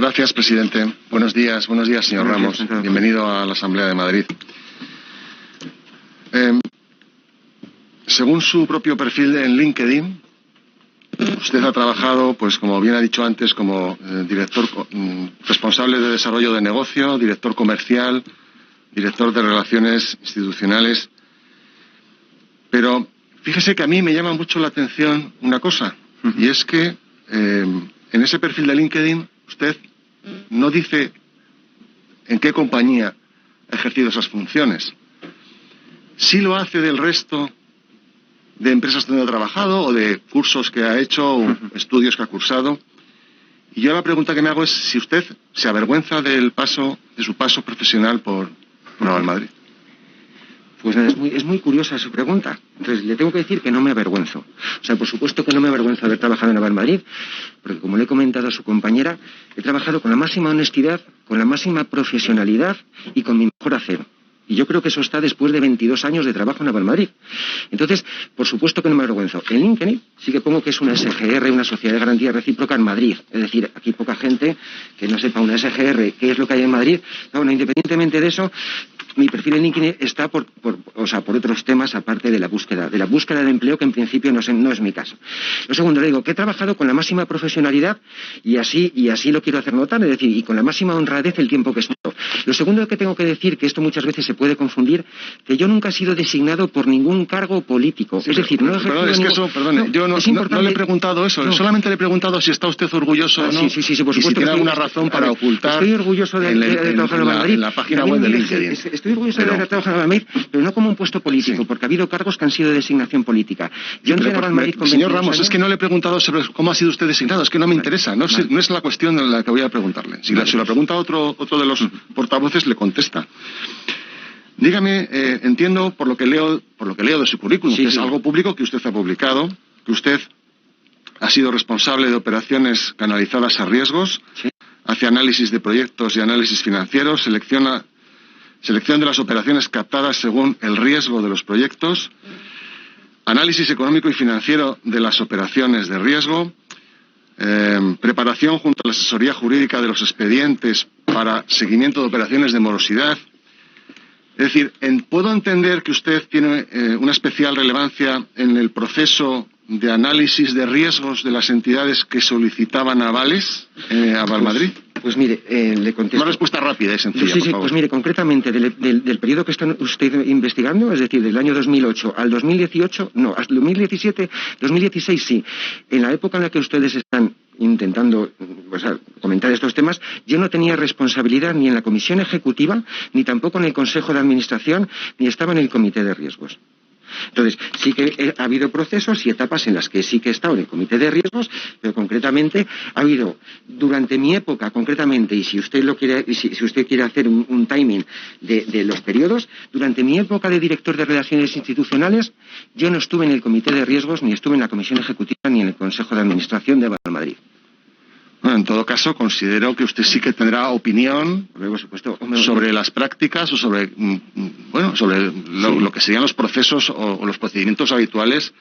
Gracias, presidente. Buenos días, señor Ramos. Bienvenido a la Asamblea de Madrid. Según su propio perfil en LinkedIn, usted ha trabajado, pues como bien ha dicho antes, como director responsable de desarrollo de negocio, director comercial, director de relaciones institucionales. Pero fíjese que a mí me llama mucho la atención una cosa, y es que en ese perfil de LinkedIn usted no dice en qué compañía ha ejercido esas funciones. Sí lo hace del resto de empresas donde ha trabajado o de cursos que ha hecho o estudios que ha cursado. Y yo la pregunta que me hago es si usted se avergüenza de su paso profesional por Naval Madrid. Pues es muy curiosa su pregunta. Entonces, le tengo que decir que no me avergüenzo. O sea, por supuesto que no me avergüenzo de haber trabajado en Naval Madrid, porque como le he comentado a su compañera, he trabajado con la máxima honestidad, con la máxima profesionalidad y con mi mejor hacer. Y yo creo que eso está después de 22 años de trabajo en Naval Madrid. Entonces, por supuesto que no me avergüenzo. En LinkedIn sí que pongo que es una SGR, una Sociedad de Garantía Recíproca en Madrid. Es decir, aquí poca gente que no sepa una SGR qué es lo que hay en Madrid. No, bueno, independientemente de eso, mi perfil en LinkedIn está por otros temas aparte de la búsqueda de empleo, que en principio no es mi caso. Lo segundo, le digo que he trabajado con la máxima profesionalidad y así lo quiero hacer notar, es decir, y con la máxima honradez el tiempo que he estado. Lo segundo que tengo que decir, que esto muchas veces se puede confundir, que yo nunca he sido designado por ningún cargo político. Sí, es decir, no he ejercido yo no le he preguntado eso, solamente le he preguntado si está usted orgulloso o no. Sí, por supuesto. Y si tiene alguna razón para ocultar. Estoy orgulloso de trabajar en Madrid. En la página web de LinkedIn. Estoy orgulloso de haber trabajado en Madrid, pero no como un puesto político, porque ha habido cargos que han sido de designación política. Yo entré en Madrid con señor Ramos, es que no le he preguntado sobre cómo ha sido usted designado, es que no me interesa, no es la cuestión en la que voy a preguntarle. Si la pregunta otro de los portavoces, le contesta. Dígame, entiendo por lo que leo de su currículum, que es algo público que usted ha publicado, que usted ha sido responsable de operaciones canalizadas a riesgos, hace análisis de proyectos y análisis financieros, selección de las operaciones captadas según el riesgo de los proyectos, análisis económico y financiero de las operaciones de riesgo, preparación junto a la asesoría jurídica de los expedientes para seguimiento de operaciones de morosidad. Es decir, ¿puedo entender que usted tiene una especial relevancia en el proceso de análisis de riesgos de las entidades que solicitaban avales a Valmadrid? Pues mire, le contesto. Una respuesta rápida y sencilla, por favor. Pues mire, concretamente, del periodo que está usted investigando, es decir, del año 2008 al 2018, no, hasta 2017, 2016 sí. En la época en la que ustedes están intentando comentar estos temas, yo no tenía responsabilidad ni en la comisión ejecutiva, ni tampoco en el consejo de administración, ni estaba en el comité de riesgos. Entonces, sí que ha habido procesos y etapas en las que sí que he estado en el comité de riesgos, pero concretamente ha habido, durante mi época concretamente, y si usted quiere hacer un timing de los periodos, durante mi época de director de relaciones institucionales, yo no estuve en el comité de riesgos, ni estuve en la comisión ejecutiva, ni en el consejo de administración de Valmadrid. Bueno, en todo caso, considero que usted sí que tendrá opinión sobre las prácticas o sobre lo que serían los procesos o los procedimientos habituales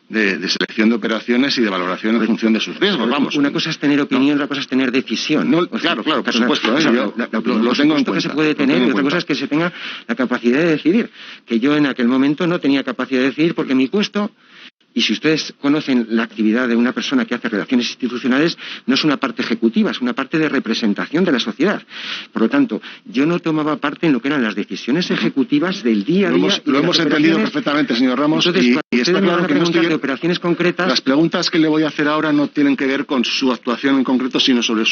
de selección de operaciones y de valoración en función de sus riesgos. Vamos. Una cosa es tener opinión, otra cosa es tener decisión. Claro, por supuesto. Lo tengo en cuenta. Que se puede tener y otra cosa es que se tenga la capacidad de decidir. Que yo en aquel momento no tenía capacidad de decidir porque mi puesto... Y si ustedes conocen la actividad de una persona que hace relaciones institucionales, no es una parte ejecutiva, es una parte de representación de la sociedad. Por lo tanto, yo no tomaba parte en lo que eran las decisiones ejecutivas del día a día. Lo hemos entendido perfectamente, señor Ramos. Entonces, y está claro que no estoy de operaciones concretas. Las preguntas que le voy a hacer ahora no tienen que ver con su actuación en concreto, sino sobre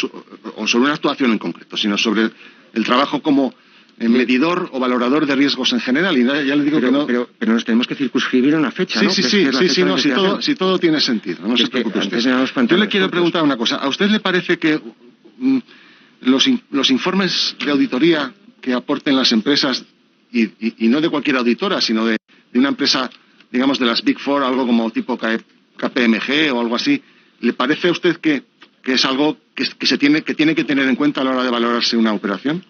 una actuación en concreto, sino sobre el trabajo como medidor o valorador de riesgos en general, y ya le digo que no. Pero nos tenemos que circunscribir a una fecha, ¿no? Si todo tiene sentido, no se preocupe usted. Yo le quiero preguntar una cosa. ¿A usted le parece que los informes de auditoría que aporten las empresas, y no de cualquier auditora, sino de una empresa, digamos, de las Big Four, algo como tipo KPMG o algo así, le parece a usted que es algo que tiene que tener en cuenta a la hora de valorarse una operación?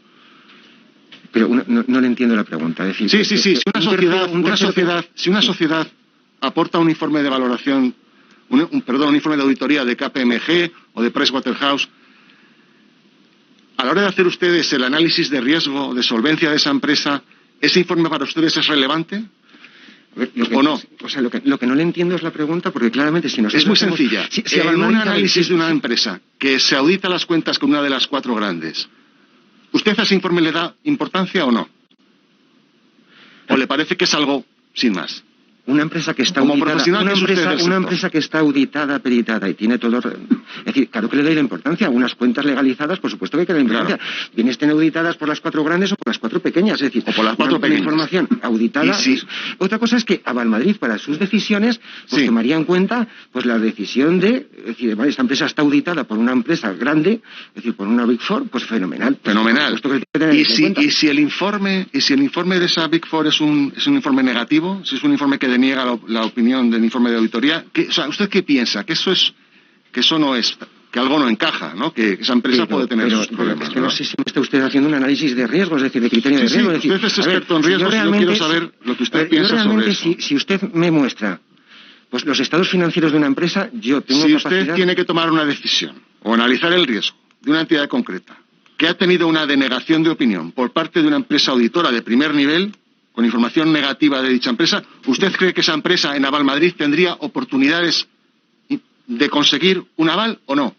Pero no le entiendo la pregunta. Es decir, sí. Si una sociedad aporta un informe de valoración, un informe de auditoría de KPMG o de Pricewaterhouse, la hora de hacer ustedes el análisis de riesgo, de solvencia de esa empresa, ¿ese informe para ustedes es relevante? ¿O no? O sea, lo que no le entiendo es la pregunta, porque claramente si nosotros... Es muy sencilla. Si en un análisis de una empresa que se audita las cuentas con una de las 4 grandes, ¿usted a ese informe le da importancia o no? ¿O le parece que es algo sin más? Una empresa que está Como auditada, profesional, una empresa que está auditada, peritada y tiene todo... Es decir, claro que le doy la importancia. Unas cuentas legalizadas, por supuesto que hay que darle importancia. Claro. Bien estén auditadas por las 4 grandes o por las 4 pequeñas. Es decir, o por las 4 pequeñas. Información auditada. Sí. Otra cosa es que Avalmadrid, para sus decisiones, pues sí, tomaría en cuenta pues la decisión de... Es decir, vale, esta empresa está auditada por una empresa grande, es decir, por una Big Four, pues fenomenal. Fenomenal. Y si el informe de esa Big Four es un informe negativo, si es un informe que deniega la opinión del informe de auditoría, o sea, ¿usted qué piensa? Que eso no es, que algo no encaja, ¿no? Que esa empresa puede tener esos problemas. Es que no sé si me está usted haciendo un análisis de riesgos, es decir, de criterio de riesgo. Sí, es decir, usted es experto en riesgos y yo quiero saber lo que usted piensa sobre eso. Si usted me muestra pues los estados financieros de una empresa, yo tengo capacidad... Si usted tiene que tomar una decisión o analizar el riesgo de una entidad concreta que ha tenido una denegación de opinión por parte de una empresa auditora de primer nivel, con información negativa de dicha empresa, ¿usted cree que esa empresa en Avalmadrid tendría oportunidades de conseguir un aval o no?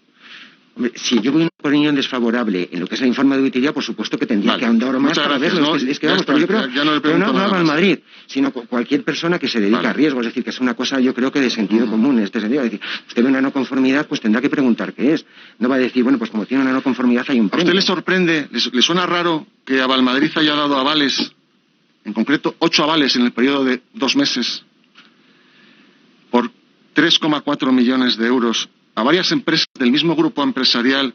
Si yo voy a una opinión desfavorable en lo que es el informe de auditoría, por supuesto que tendría que ahondar más para verlo. No, pero yo creo ya no le pero no nada Avalmadrid, sino cualquier persona que se dedique a riesgo. Es decir, que es una cosa, yo creo que de sentido común en este sentido. Es decir, usted ve una no conformidad, pues tendrá que preguntar qué es. No va a decir, bueno, pues como tiene una no conformidad hay un premio. ¿A usted le sorprende, le suena raro que Avalmadrid haya dado avales, en concreto 8 avales en el periodo de 2 meses, por 3,4 millones de euros a varias empresas del mismo grupo empresarial,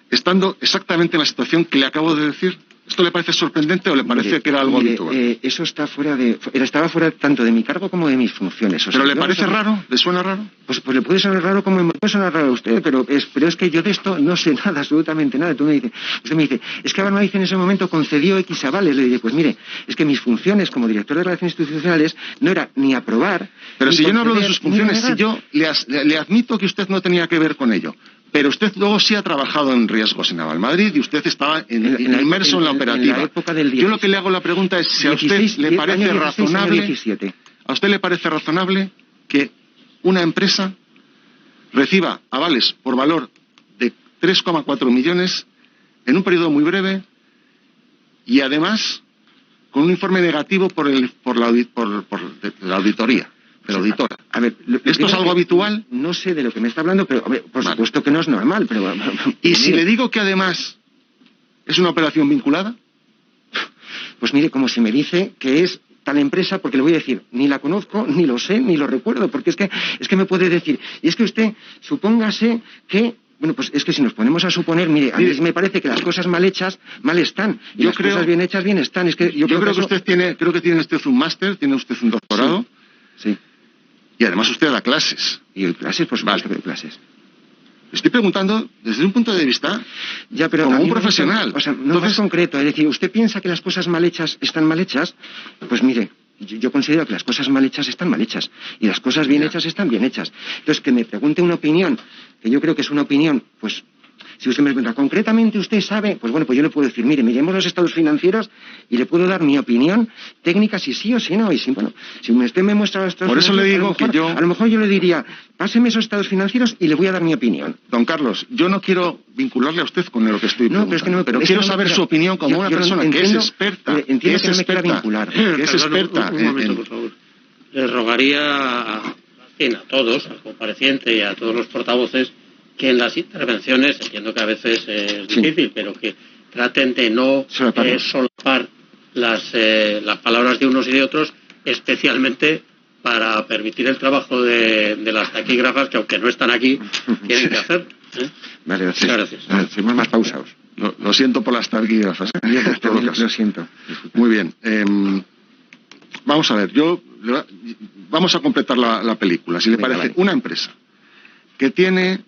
estando exactamente en la situación que le acabo de decir? ¿Esto le parece sorprendente o le parece que era algo habitual? Eso estaba fuera tanto de mi cargo como de mis funciones. ¿Pero le parece raro? ¿Le suena raro? Pues le puede sonar raro como me puede sonar raro a usted, pero es que yo de esto no sé nada, absolutamente nada. Usted me dice, es que Avalmadrid en ese momento concedió X avales. Le diré, pues mire, es que mis funciones como director de Relaciones Institucionales no era ni aprobar... Pero si yo no hablo de sus funciones, si yo le admito que usted no tenía que ver con ello, pero usted luego sí ha trabajado en riesgos en Avalmadrid y usted estaba inmerso en la operativa. Yo lo que le hago la pregunta es si a usted le parece razonable, ¿a usted le parece razonable que una empresa reciba avales por valor de 3,4 millones en un periodo muy breve y además con un informe negativo por la auditoría? De la auditora. A ver, ¿esto es algo habitual? No sé de lo que me está hablando, pero por supuesto que no es normal. Pero ¿y si le digo que además es una operación vinculada? Pues mire, como si me dice que es tal empresa, porque le voy a decir, ni la conozco, ni lo sé, ni lo recuerdo, porque es que me puede decir, y es que usted, supóngase que... Bueno, pues es que si nos ponemos a suponer, mire, a mí me parece que las cosas mal hechas, mal están, y las cosas bien hechas, bien están. Es que yo creo que usted creo que tiene usted un máster, tiene usted un doctorado. Sí. Y además usted da clases. Y doy clases, por supuesto que doy clases. Estoy preguntando desde un punto de vista como un profesional. O sea, no es concreto. Es decir, ¿usted piensa que las cosas mal hechas están mal hechas? Pues mire, yo considero que las cosas mal hechas están mal hechas. Y las cosas bien hechas están bien hechas. Entonces, que me pregunte una opinión, que yo creo que es una opinión, pues... Si usted me pregunta, concretamente usted sabe, pues bueno, pues yo le puedo decir, mire, miremos los estados financieros y le puedo dar mi opinión técnica si sí o si no. Y si, bueno, si usted me muestra los estados financieros... Por eso le digo a lo mejor yo le diría, páseme esos estados financieros y le voy a dar mi opinión. Don Carlos, yo no quiero vincularle a usted con lo que estoy preguntando, pero quiero saber su opinión como una persona que es experta. Entiendo que no me quiera vincular. Que es experta. Un momento, por favor. Le rogaría a todos, al compareciente y a todos los portavoces, que en las intervenciones, entiendo que a veces es difícil, pero que traten de no solapar las palabras de unos y de otros, especialmente para permitir el trabajo de las taquígrafas, que aunque no están aquí, tienen que hacer. Vale, gracias. Hacemos más pausados. Lo siento por las taquígrafas. Lo siento. Muy bien. Vamos a ver, vamos a completar la película, si le parece. Una empresa que tiene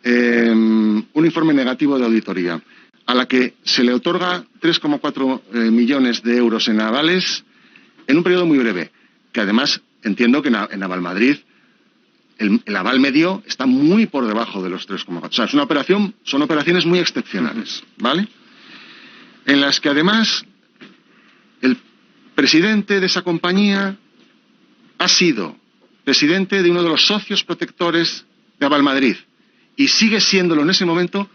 un informe negativo de auditoría, a la que se le otorga 3,4 millones de euros en avales en un periodo muy breve, que además entiendo que en Avalmadrid el aval medio está muy por debajo de los 3,4. O sea, son operaciones muy excepcionales, ¿vale? En las que además el presidente de esa compañía ha sido presidente de uno de los socios protectores de Aval Madrid y sigue siéndolo en ese momento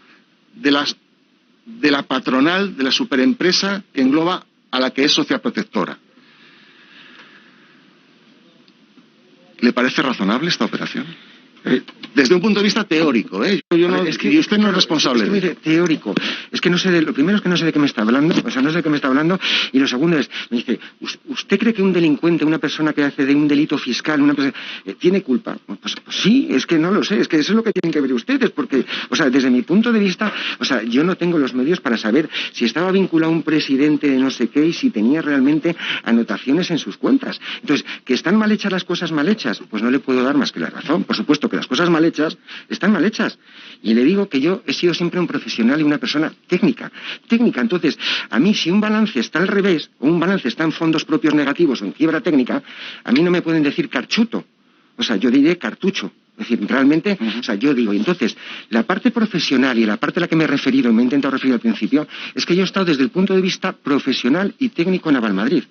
de la patronal, de la superempresa que engloba a la que es socia protectora. ¿Le parece razonable esta operación? Desde un punto de vista teórico, ¿eh? Y usted no es responsable. Es que, teórico. Es que no sé lo primero es que no sé de qué me está hablando, o sea, no sé de qué me está hablando, y lo segundo es, me dice, ¿usted cree que un delincuente, una persona que hace de un delito fiscal, una persona, tiene culpa? Pues sí, es que no lo sé, es que eso es lo que tienen que ver ustedes, porque, o sea, desde mi punto de vista, o sea, yo no tengo los medios para saber si estaba vinculado a un presidente de no sé qué y si tenía realmente anotaciones en sus cuentas. Entonces, ¿que están mal hechas las cosas mal hechas? Pues no le puedo dar más que la razón. Por supuesto que las cosas mal hechas están mal hechas. Y le digo que yo he sido siempre un profesional y una persona técnica. Entonces, a mí si un balance está al revés, o un balance está en fondos propios negativos o en quiebra técnica, a mí no me pueden decir carchuto. O sea, yo diré cartucho. Es decir, realmente, o sea, yo digo, y entonces, la parte profesional y la parte a la que me he referido, y me he intentado referir al principio, es que yo he estado desde el punto de vista profesional y técnico en Aval Madrid.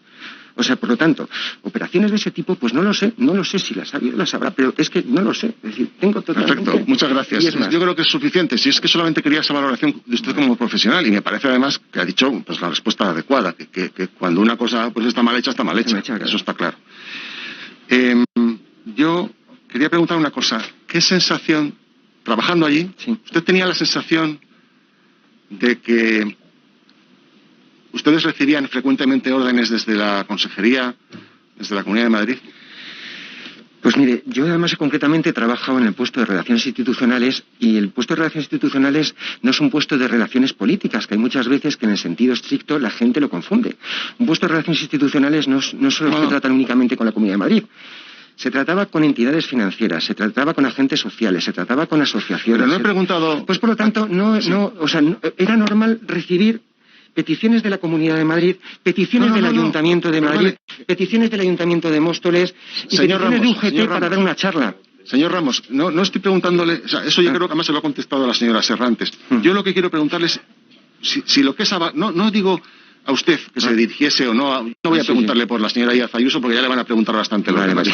O sea, por lo tanto, operaciones de ese tipo, pues no lo sé si las ha habido, las habrá, pero es que no lo sé. Es decir, tengo totalmente... Perfecto, muchas gracias. Yo creo que es suficiente. Si es que solamente quería esa valoración de usted como profesional, y me parece además que ha dicho pues la respuesta adecuada, que cuando una cosa pues está mal hecha, está mal hecha. Claro. Eso está claro. Yo quería preguntar una cosa. ¿Qué sensación, trabajando allí, usted tenía la sensación de que ustedes recibían frecuentemente órdenes desde la Consejería, desde la Comunidad de Madrid? Pues mire, yo además concretamente he trabajado en el puesto de Relaciones Institucionales y el puesto de Relaciones Institucionales no es un puesto de relaciones políticas, que hay muchas veces que en el sentido estricto la gente lo confunde. Un puesto de Relaciones Institucionales no solo se trata únicamente con la Comunidad de Madrid. Se trataba con entidades financieras, se trataba con agentes sociales, se trataba con asociaciones. Pero no he preguntado... Pues por lo tanto, era normal recibir peticiones de la Comunidad de Madrid, peticiones del Ayuntamiento de Madrid, peticiones del Ayuntamiento de Móstoles y peticiones de UGT para dar una charla. Señor Ramos, no estoy preguntándole, o sea, eso yo creo que además se lo ha contestado la señora Serrantes. Yo lo que quiero preguntarle es si lo que es... No digo a usted que se dirigiese o no, no voy a preguntarle por la señora Díaz Ayuso porque ya le van a preguntar bastante los demás.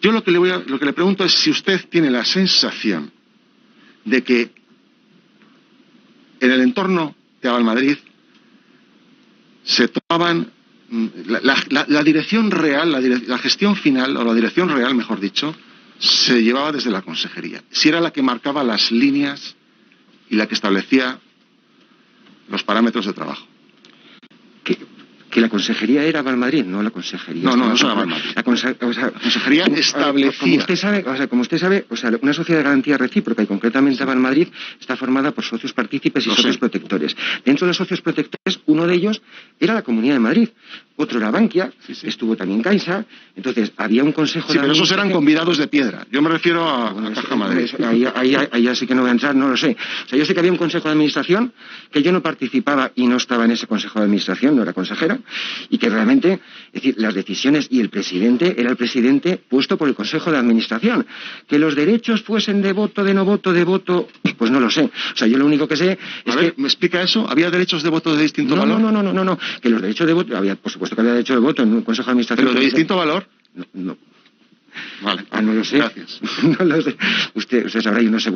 Yo lo que le pregunto es si usted tiene la sensación de que en el entorno de Aval Madrid se tomaban la dirección real, la gestión final, o la dirección real, mejor dicho, se llevaba desde la Consejería. Si era la que marcaba las líneas y la que establecía los parámetros de trabajo. Que la Consejería era Aval Madrid, no la Consejería. No es Aval Madrid. La Consejería establecía. Como usted sabe, una sociedad de garantía recíproca, y concretamente Aval Madrid, está formada por socios partícipes y socios protectores. Dentro de los socios protectores, uno de ellos era la Comunidad de Madrid, otro era Bankia, estuvo también Caixa, entonces había un consejo de pero esos eran convidados de piedra. Yo me refiero a Caja Madrid. Ahí sí que no voy a entrar, no lo sé. O sea, yo sé que había un consejo de administración, que yo no participaba y no estaba en ese consejo de administración, no era consejera, y que realmente, es decir, las decisiones y el presidente era el presidente puesto por el Consejo de Administración. Que los derechos fuesen de voto, de no voto, de voto, pues no lo sé. O sea, yo lo único que sé es que... ¿Me explica eso? ¿Había derechos de voto de distinto valor? No. Que los derechos de voto, por supuesto que había derecho de voto en un Consejo de Administración. ¿Pero de distinto valor? No. Vale. No lo sé. Gracias. No lo sé. Usted sabrá, yo no sé.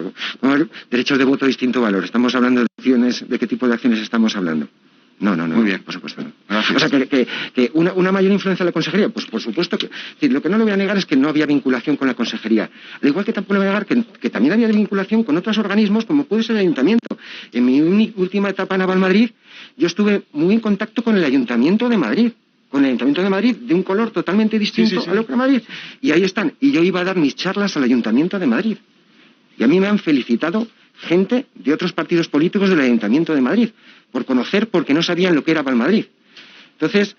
Derechos de voto de distinto valor. Estamos hablando de acciones, ¿de qué tipo de acciones estamos hablando? No. Muy bien. Por supuesto no. Gracias. O sea, que una mayor influencia de la Consejería, pues por supuesto que... lo que no le voy a negar es que no había vinculación con la Consejería. Al igual que tampoco le voy a negar que también había vinculación con otros organismos, como puede ser el Ayuntamiento. En mi última etapa en Aval Madrid, yo estuve muy en contacto con el Ayuntamiento de Madrid. Con el Ayuntamiento de Madrid, de un color totalmente distinto a lo que Madrid. Y ahí están. Y yo iba a dar mis charlas al Ayuntamiento de Madrid. Y a mí me han felicitado gente de otros partidos políticos del Ayuntamiento de Madrid por conocer, porque no sabían lo que era Aval Madrid. Entonces,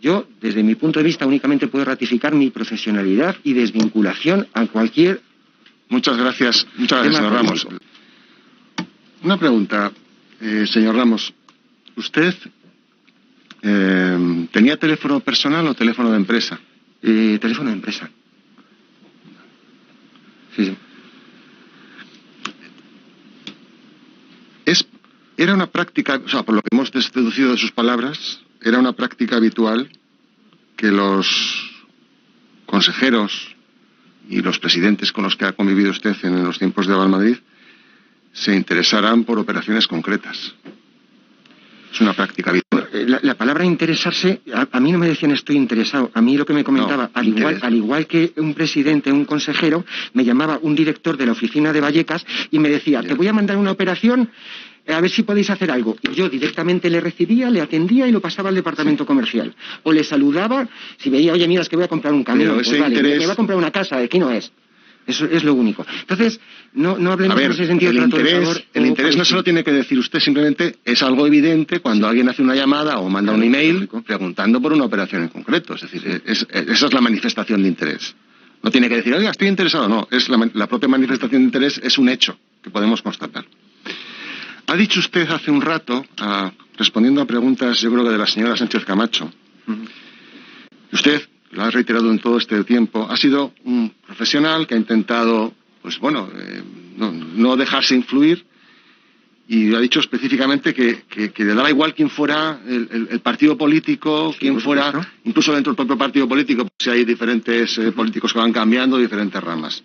yo, desde mi punto de vista, únicamente puedo ratificar mi profesionalidad y desvinculación a cualquier... Muchas gracias, señor Ramos. Una pregunta, señor Ramos. ¿Usted tenía teléfono personal o teléfono de empresa? Teléfono de empresa. Sí. Era una práctica, o sea, por lo que hemos deducido de sus palabras, era una práctica habitual que los consejeros y los presidentes con los que ha convivido usted en los tiempos de Aval Madrid se interesaran por operaciones concretas. Es una práctica habitual. La palabra interesarse, a mí no me decían estoy interesado. A mí lo que me comentaba, No, al igual que un presidente, un consejero, me llamaba un director de la oficina de Vallecas y me decía, te voy a mandar una operación, a ver si podéis hacer algo. Y yo directamente le recibía, le atendía y lo pasaba al departamento comercial. O le saludaba, si veía, oye, mira, es que voy a comprar un camión, pues vale, me voy a comprar una casa, aquí no es. Eso es lo único. Entonces, no hablemos en ese sentido de trato de favor. El interés no se lo tiene que decir usted, simplemente es algo evidente cuando alguien hace una llamada o manda un email preguntando por una operación en concreto. Es decir, esa es la manifestación de interés. No tiene que decir, oiga, estoy interesado. No, es la propia manifestación de interés es un hecho que podemos constatar. Ha dicho usted hace un rato, respondiendo a preguntas, yo creo que de la señora Sánchez Camacho, usted, lo ha reiterado en todo este tiempo, ha sido un profesional que ha intentado, pues bueno, no dejarse influir, y ha dicho específicamente que le daba igual quién fuera el partido político, quién fuera, incluso dentro del propio partido político, si hay diferentes políticos que van cambiando, diferentes ramas.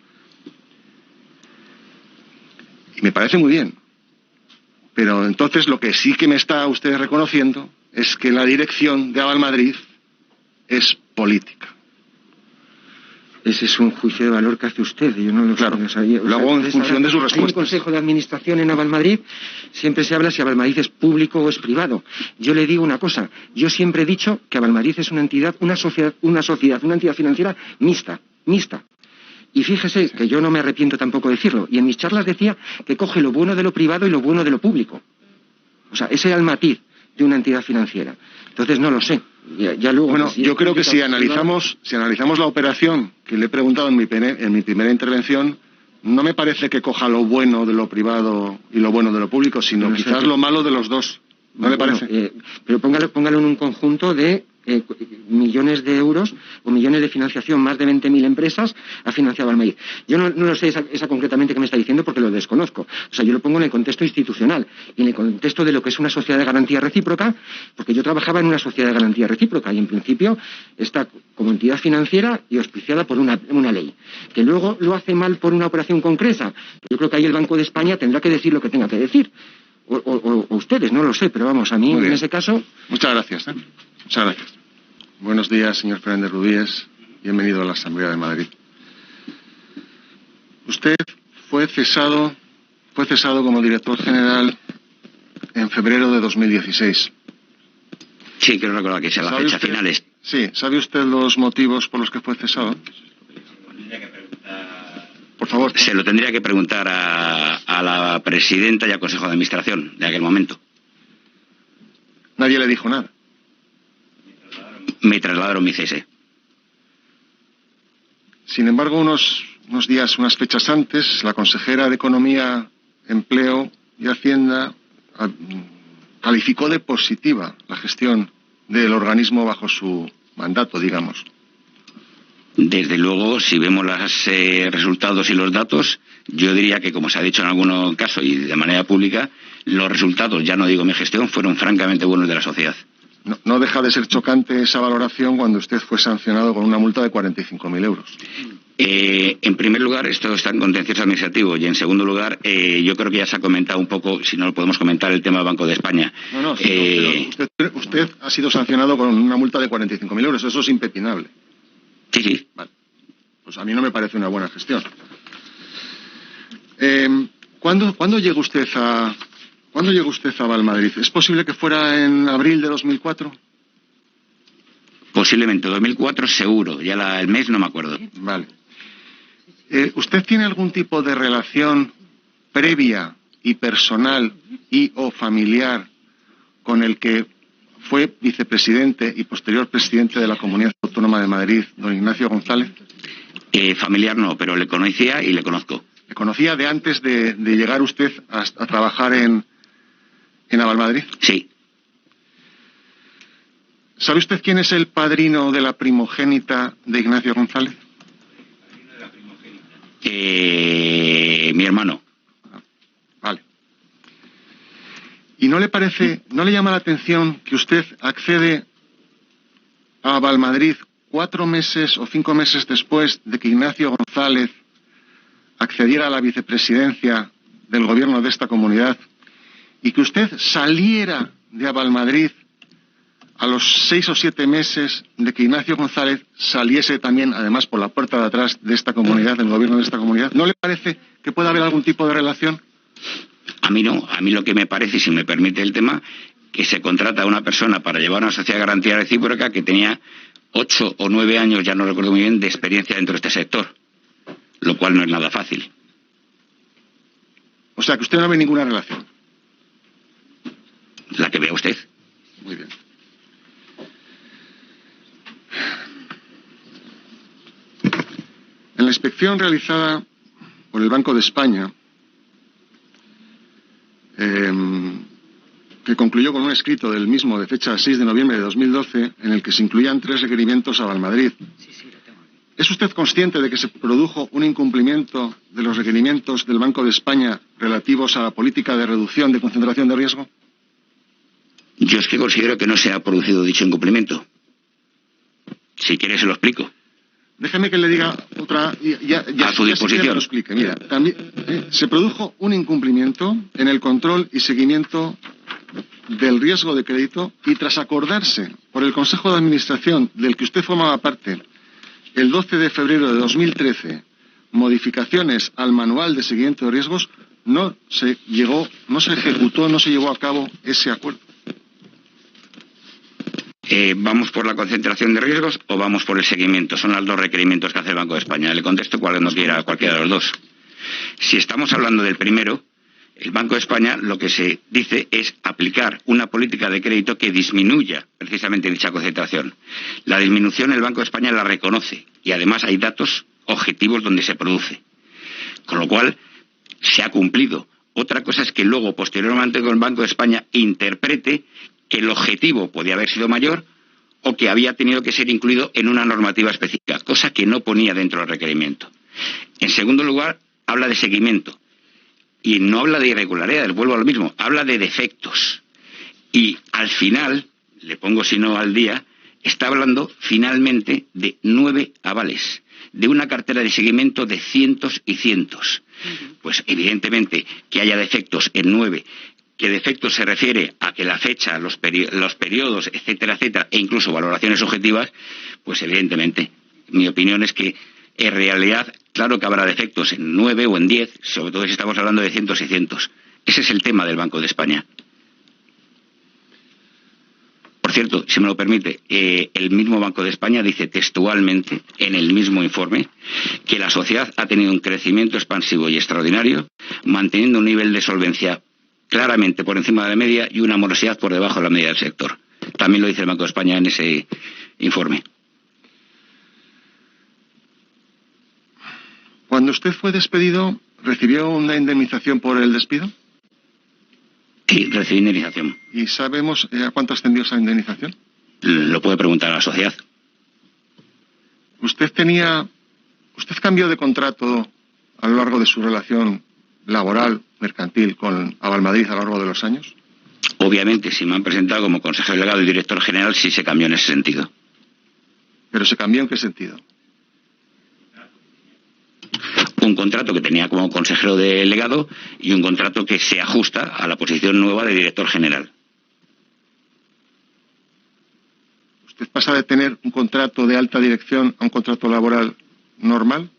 Y me parece muy bien. Pero entonces lo que sí que me está usted reconociendo es que la dirección de Aval Madrid es política. Ese es un juicio de valor que hace usted. Yo no lo sé. Lo hago en función de su respuesta. Hay un consejo de administración en Aval Madrid. Siempre se habla si Aval Madrid es público o es privado. Yo le digo una cosa. Yo siempre he dicho que Aval Madrid es una entidad, una sociedad, una entidad financiera mixta. Y fíjese que yo no me arrepiento tampoco de decirlo. Y en mis charlas decía que coge lo bueno de lo privado y lo bueno de lo público. O sea, ese era el matiz de una entidad financiera. Entonces no lo sé. Ya luego, bueno, yo creo que si analizamos la operación que le he preguntado en mi primera intervención, no me parece que coja lo bueno de lo privado y lo bueno de lo público, sino quizás lo malo de los dos. ¿No le parece? Pero póngalo en un conjunto de millones de euros o millones de financiación, más de 20.000 empresas ha financiado Aval Madrid. Yo no lo sé esa concretamente que me está diciendo porque lo desconozco. O sea, yo lo pongo en el contexto institucional y en el contexto de lo que es una sociedad de garantía recíproca, porque yo trabajaba en una sociedad de garantía recíproca y en principio está como entidad financiera y auspiciada por una ley. Que luego lo hace mal por una operación concreta. Yo creo que ahí el Banco de España tendrá que decir lo que tenga que decir. O ustedes, no lo sé, pero vamos, a mí en ese caso... Muchas gracias. Muchas gracias. Buenos días, señor Fernández Rubíes. Bienvenido a la Asamblea de Madrid. Usted fue cesado como director general en febrero de 2016. Sí, quiero recordar que sea la fecha finales. Sí, ¿sabe usted los motivos por los que fue cesado? Por favor. Se lo tendría que preguntar a la presidenta y al Consejo de Administración de aquel momento. Nadie le dijo nada. Me trasladaron mi cese. Sin embargo, unas fechas antes, la consejera de Economía, Empleo y Hacienda calificó de positiva la gestión del organismo bajo su mandato, digamos. Desde luego, si vemos los resultados y los datos, yo diría que, como se ha dicho en algunos casos y de manera pública, los resultados, ya no digo mi gestión, fueron francamente buenos de la sociedad. No deja de ser chocante esa valoración cuando usted fue sancionado con una multa de 45.000 euros. En primer lugar, esto está en contencioso administrativo, y en segundo lugar, yo creo que ya se ha comentado un poco, si no lo podemos comentar, el tema del Banco de España. Pero usted ha sido sancionado con una multa de 45.000 euros, eso es impepinable. Sí. Vale. Pues a mí no me parece una buena gestión. ¿Cuándo llegó usted a Aval Madrid? ¿Es posible que fuera en abril de 2004? Posiblemente 2004 seguro, ya el mes no me acuerdo. Vale. ¿Usted tiene algún tipo de relación previa y personal y o familiar con el que fue vicepresidente y posterior presidente de la Comunidad Autónoma de Madrid, don Ignacio González? Familiar no, pero le conocía y le conozco. ¿Le conocía de antes de llegar usted a trabajar en Aval Madrid? Sí. ¿Sabe usted quién es el padrino de la primogénita de Ignacio González? Mi hermano. Vale. ¿Y no le parece, no le llama la atención que usted accede a Valmadrid 4 meses o 5 meses después de que Ignacio González accediera a la vicepresidencia del gobierno de esta comunidad y que usted saliera de Valmadrid a los 6 o 7 meses de que Ignacio González saliese también, además por la puerta de atrás de esta comunidad, del gobierno de esta comunidad? ¿No le parece que pueda haber algún tipo de relación? A mí no, a mí lo que me parece, si me permite el tema, que se contrata a una persona para llevar una sociedad de garantía recíproca que tenía 8 o 9 años, ya no recuerdo muy bien, de experiencia dentro de este sector, lo cual no es nada fácil. O sea, que usted no ve ninguna relación. La que vea usted. Muy bien. En la inspección realizada por el Banco de España, que concluyó con un escrito del mismo de fecha 6 de noviembre de 2012, en el que se incluían 3 requerimientos a Valmadrid. ¿Es usted consciente de que se produjo un incumplimiento de los requerimientos del Banco de España relativos a la política de reducción de concentración de riesgo? Yo es que considero que no se ha producido dicho incumplimiento. Si quiere se lo explico. Déjeme que le diga otra... A su disposición. Que lo explique. Mira, también, se produjo un incumplimiento en el control y seguimiento del riesgo de crédito y tras acordarse por el Consejo de Administración del que usted formaba parte el 12 de febrero de 2013 modificaciones al manual de seguimiento de riesgos, no se ejecutó, no se llevó a cabo ese acuerdo. ¿Vamos por la concentración de riesgos o vamos por el seguimiento? Son los 2 requerimientos que hace el Banco de España. Le contesto cuando quiera, cualquiera de los 2. Si estamos hablando del primero, el Banco de España lo que se dice es aplicar una política de crédito que disminuya precisamente dicha concentración. La disminución el Banco de España la reconoce y además hay datos objetivos donde se produce. Con lo cual, se ha cumplido. Otra cosa es que luego, posteriormente, el Banco de España interprete que el objetivo podía haber sido mayor o que había tenido que ser incluido en una normativa específica, cosa que no ponía dentro del requerimiento. En segundo lugar, habla de seguimiento. Y no habla de irregularidades, vuelvo a lo mismo, habla de defectos. Y al final, le pongo si no al día, está hablando finalmente de 9 avales, de una cartera de seguimiento de cientos y cientos. Pues evidentemente que haya defectos en 9, que defectos se refiere a que la fecha, los periodos, etcétera, etcétera, e incluso valoraciones objetivas, pues evidentemente, mi opinión es que en realidad, claro que habrá defectos en 9 o en 10, sobre todo si estamos hablando de cientos y cientos. Ese es el tema del Banco de España. Por cierto, si me lo permite, el mismo Banco de España dice textualmente, en el mismo informe, que la sociedad ha tenido un crecimiento expansivo y extraordinario, manteniendo un nivel de solvencia claramente por encima de la media y una morosidad por debajo de la media del sector. También lo dice el Banco de España en ese informe. Cuando usted fue despedido, ¿recibió una indemnización por el despido? Sí, recibí indemnización. ¿Y sabemos a cuánto ascendió esa indemnización? Lo puede preguntar a la sociedad. ¿Usted cambió de contrato a lo largo de su relación laboral, mercantil, con Avalmadrid a lo largo de los años? Obviamente, si me han presentado como consejero delegado y director general, sí se cambió en ese sentido. ¿Pero se cambió en qué sentido? Un contrato que tenía como consejero delegado y un contrato que se ajusta a la posición nueva de director general. ¿Usted pasa de tener un contrato de alta dirección a un contrato laboral normal?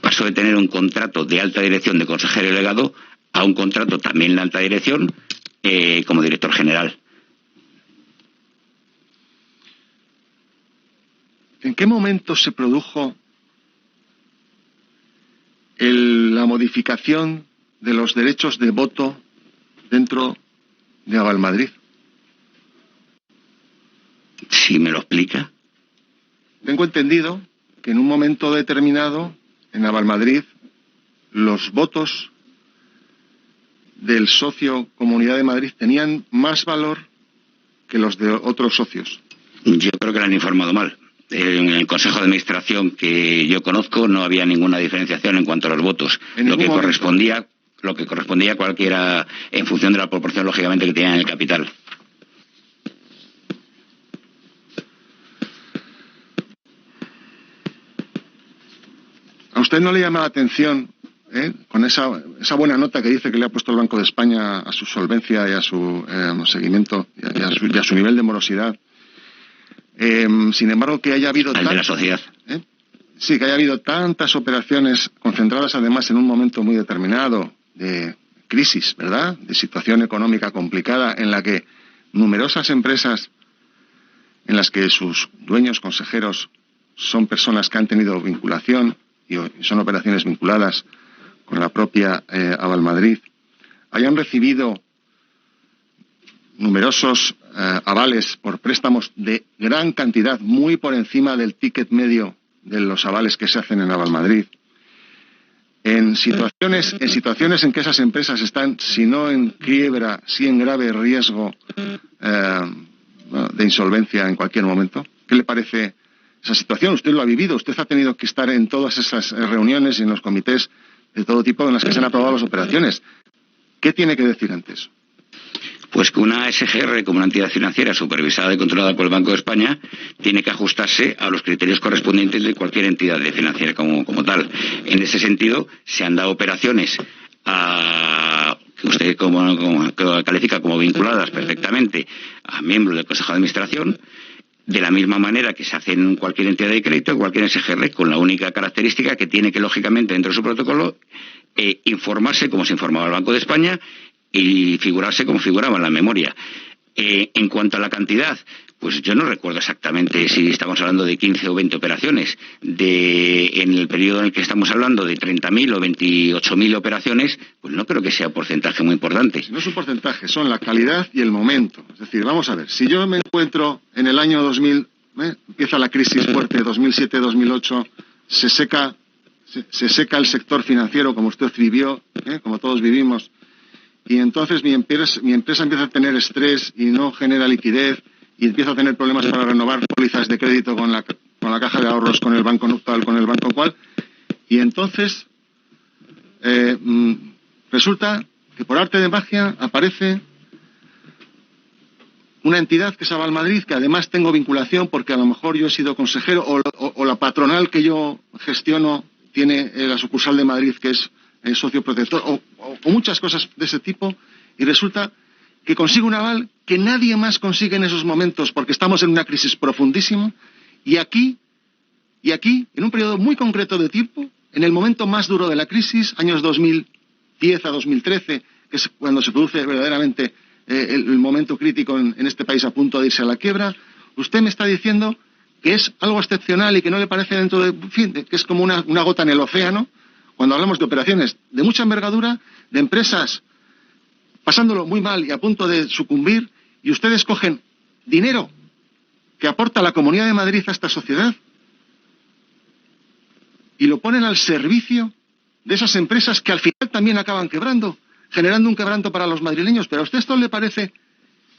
Pasó de tener un contrato de alta dirección de consejero delegado a un contrato también de alta dirección como director general. ¿En qué momento se produjo la modificación de los derechos de voto dentro de Avalmadrid? ¿Sí me lo explica? Tengo entendido que en un momento determinado en Avalmadrid los votos del socio Comunidad de Madrid tenían más valor que los de otros socios. Yo creo que lo han informado mal. En el Consejo de Administración que yo conozco no había ninguna diferenciación en cuanto a los votos. Lo que correspondía a cualquiera en función de la proporción, lógicamente, que tenía en el capital. ¿A usted no le llama la atención, con esa buena nota que dice que le ha puesto el Banco de España a su solvencia y a su seguimiento y a su nivel de morosidad? Sin embargo, que haya habido... de la sociedad. Sí, que haya habido tantas operaciones concentradas además en un momento muy determinado de crisis, ¿verdad? De situación económica complicada en la que numerosas empresas en las que sus dueños, consejeros, son personas que han tenido vinculación y son operaciones vinculadas con la propia Avalmadrid, hayan recibido numerosos avales por préstamos de gran cantidad, muy por encima del ticket medio de los avales que se hacen en Avalmadrid, en situaciones en que esas empresas están, si no en quiebra, sí en grave riesgo de insolvencia en cualquier momento. ¿Qué le parece esa situación? Usted lo ha vivido, usted ha tenido que estar en todas esas reuniones y en los comités de todo tipo en las que se han aprobado las operaciones. ¿Qué tiene que decir ante eso? Pues que una SGR, como una entidad financiera supervisada y controlada por el Banco de España, tiene que ajustarse a los criterios correspondientes de cualquier entidad financiera como tal. En ese sentido, se han dado operaciones que usted califica como vinculadas perfectamente a miembros del Consejo de Administración, de la misma manera que se hace en cualquier entidad de crédito, cualquier SGR, con la única característica que tiene que, lógicamente, dentro de su protocolo, informarse como se informaba el Banco de España y figurarse como figuraba en la memoria. En cuanto a la cantidad, pues yo no recuerdo exactamente si estamos hablando de 15 o 20 operaciones. En el periodo en el que estamos hablando de 30.000 o 28.000 operaciones, pues no creo que sea un porcentaje muy importante. No es un porcentaje, son la calidad y el momento. Es decir, vamos a ver, si yo me encuentro en el año 2000, empieza la crisis fuerte, 2007-2008, se seca el sector financiero como usted vivió, como todos vivimos, y entonces mi empresa empieza a tener estrés y no genera liquidez y empieza a tener problemas para renovar pólizas de crédito con la caja de ahorros, con el banco tal, con el banco cual, y entonces resulta que por arte de magia aparece una entidad que es Avalmadrid, que además tengo vinculación porque a lo mejor yo he sido consejero o la patronal que yo gestiono tiene la sucursal de Madrid que es socio protector o muchas cosas de ese tipo, y resulta que consigue un aval que nadie más consigue en esos momentos porque estamos en una crisis profundísima y aquí, en un periodo muy concreto de tiempo, en el momento más duro de la crisis, años 2010 a 2013, que es cuando se produce verdaderamente el momento crítico en este país a punto de irse a la quiebra, usted me está diciendo que es algo excepcional y que no le parece que es como una gota en el océano, cuando hablamos de operaciones de mucha envergadura, de empresas pasándolo muy mal y a punto de sucumbir, y ustedes cogen dinero que aporta la Comunidad de Madrid a esta sociedad y lo ponen al servicio de esas empresas que al final también acaban quebrando, generando un quebranto para los madrileños. ¿Pero a usted esto le parece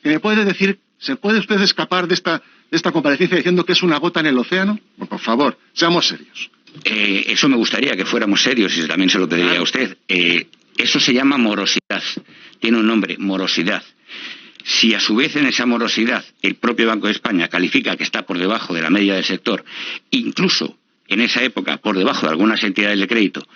que me puede decir, se puede usted escapar de esta comparecencia diciendo que es una gota en el océano? Por favor, seamos serios. Eso me gustaría que fuéramos serios y también se lo pediría a usted. Eso se llama morosidad. Tiene un nombre, morosidad. Si a su vez en esa morosidad el propio Banco de España califica que está por debajo de la media del sector, incluso en esa época por debajo de algunas entidades de crédito,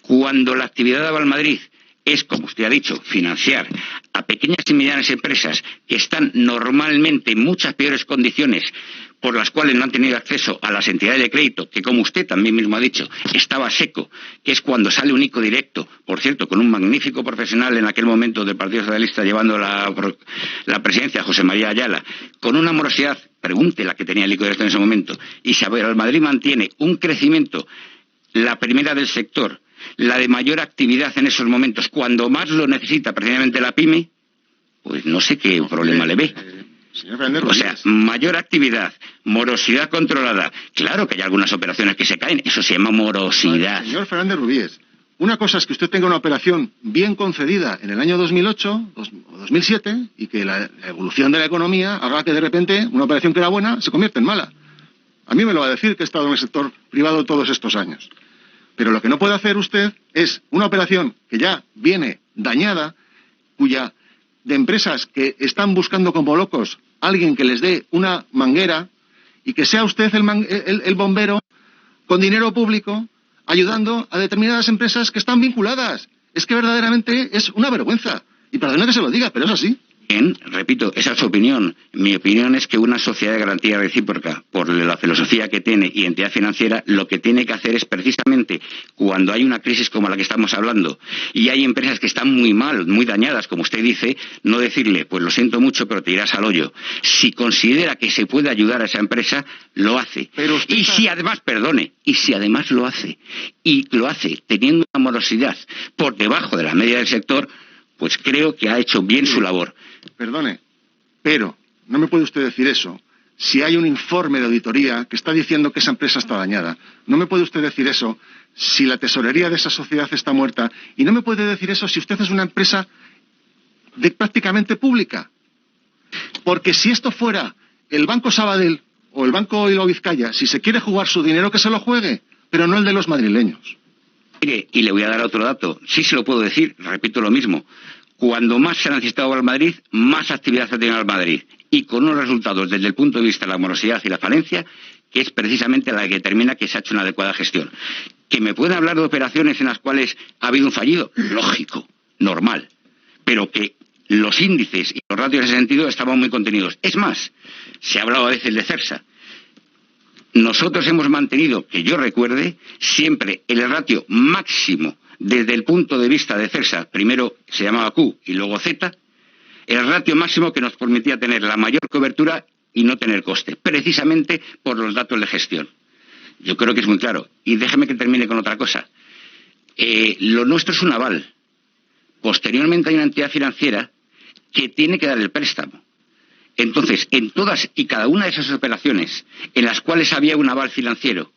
cuando la actividad de Avalmadrid es, como usted ha dicho, financiar a pequeñas y medianas empresas que están normalmente en muchas peores condiciones por las cuales no han tenido acceso a las entidades de crédito, que como usted también mismo ha dicho, estaba seco, que es cuando sale un ICO directo, por cierto, con un magnífico profesional en aquel momento del Partido Socialista llevando la presidencia, José María Ayala, con una morosidad, pregunte la que tenía el ICO directo en ese momento, y si Avalmadrid mantiene un crecimiento, la primera del sector, la de mayor actividad en esos momentos, cuando más lo necesita precisamente la PYME, pues no sé qué problema le ve. O sea, mayor actividad, morosidad controlada. Claro que hay algunas operaciones que se caen, eso se llama morosidad. Señor Fernández Rubíes, una cosa es que usted tenga una operación bien concedida en el año 2008 o 2007 y que la evolución de la economía haga que de repente una operación que era buena se convierta en mala. A mí me lo va a decir que he estado en el sector privado todos estos años. Pero lo que no puede hacer usted es una operación que ya viene dañada, de empresas que están buscando como locos alguien que les dé una manguera y que sea usted el bombero con dinero público ayudando a determinadas empresas que están vinculadas. Es que verdaderamente es una vergüenza. Y perdone que se lo diga, pero es así. Bien, repito, esa es su opinión. Mi opinión es que una sociedad de garantía recíproca, por la filosofía que tiene y entidad financiera, lo que tiene que hacer es precisamente cuando hay una crisis como la que estamos hablando y hay empresas que están muy mal, muy dañadas, como usted dice, no decirle, pues lo siento mucho, pero te irás al hoyo. Si considera que se puede ayudar a esa empresa, lo hace. Y si además, perdone, y si además lo hace, y lo hace teniendo una morosidad por debajo de la media del sector, pues creo que ha hecho bien su labor. Perdone, pero no me puede usted decir eso si hay un informe de auditoría que está diciendo que esa empresa está dañada. No me puede usted decir eso si la tesorería de esa sociedad está muerta. Y no me puede decir eso si usted es una empresa prácticamente pública. Porque si esto fuera el Banco Sabadell o el Banco Hilo Vizcaya, si se quiere jugar su dinero, que se lo juegue, pero no el de los madrileños. Mire, y le voy a dar otro dato. Sí se lo puedo decir, repito lo mismo. Cuando más se ha necesitado al Madrid, más actividad ha tenido al Madrid. Y con unos resultados desde el punto de vista de la morosidad y la falencia, que es precisamente la que determina que se ha hecho una adecuada gestión. ¿Que me puede hablar de operaciones en las cuales ha habido un fallido? Lógico, normal. Pero que los índices y los ratios en ese sentido estaban muy contenidos. Es más, se ha hablado a veces de CERSA. Nosotros hemos mantenido, que yo recuerde, siempre el ratio máximo desde el punto de vista de CERSA, primero se llamaba Q y luego Z, el ratio máximo que nos permitía tener la mayor cobertura y no tener coste, precisamente por los datos de gestión. Yo creo que es muy claro. Y déjeme que termine con otra cosa. Lo nuestro es un aval. Posteriormente hay una entidad financiera que tiene que dar el préstamo. Entonces, en todas y cada una de esas operaciones en las cuales había un aval financiero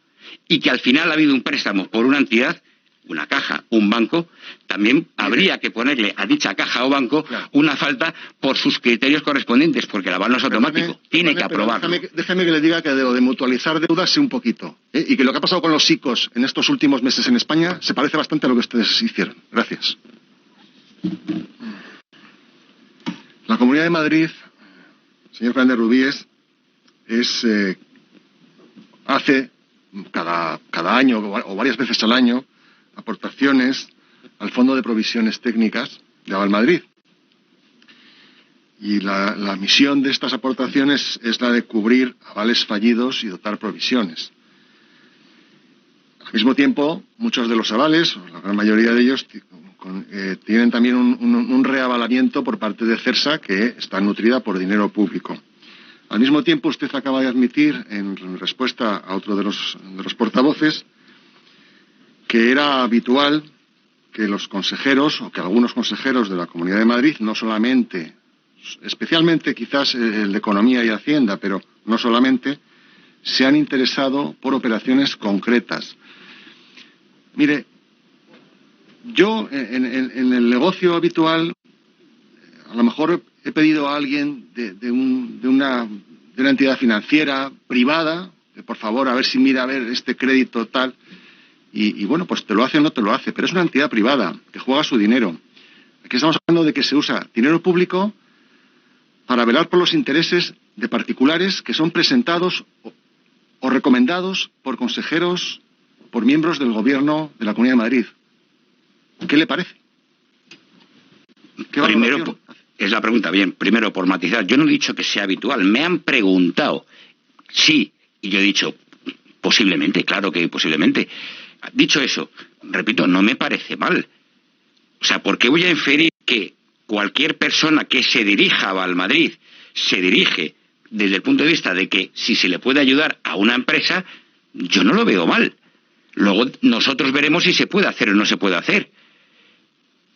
y que al final ha habido un préstamo por una entidad, una caja, un banco, también habría que ponerle a dicha caja o banco una falta por sus criterios correspondientes, porque el aval no es automático, tiene que aprobarlo. Déjame que le diga que de lo de mutualizar deudas sé un poquito, y que lo que ha pasado con los ICOs en estos últimos meses en España se parece bastante a lo que ustedes hicieron. Gracias. La Comunidad de Madrid, señor Fernández Rubíes, hace cada año o varias veces al año aportaciones al Fondo de Provisiones Técnicas de Avalmadrid. Y la misión de estas aportaciones es la de cubrir avales fallidos y dotar provisiones. Al mismo tiempo, muchos de los avales, o la gran mayoría de ellos, tienen también un reavalamiento por parte de CERSA que está nutrida por dinero público. Al mismo tiempo, usted acaba de admitir, en respuesta a otro de los portavoces, que era habitual que los consejeros, o que algunos consejeros de la Comunidad de Madrid, no solamente, especialmente quizás el de Economía y Hacienda, pero no solamente, se han interesado por operaciones concretas. Mire, yo en el negocio habitual, a lo mejor he pedido a alguien de una entidad financiera privada, que por favor a ver si mira a ver este crédito tal, y bueno, pues te lo hace o no te lo hace, pero es una entidad privada que juega su dinero. Aquí estamos hablando de que se usa dinero público para velar por los intereses de particulares que son presentados o recomendados por consejeros, por miembros del Gobierno de la Comunidad de Madrid. ¿Qué le parece? Primero, es la pregunta, bien, primero por matizar, yo no he dicho que sea habitual, me han preguntado, sí, y yo he dicho, posiblemente, claro que posiblemente. Dicho eso, repito, no me parece mal. O sea, ¿por qué voy a inferir que cualquier persona que se dirija a Valmadrid se dirige desde el punto de vista de que si se le puede ayudar a una empresa, yo no lo veo mal? Luego nosotros veremos si se puede hacer o no se puede hacer.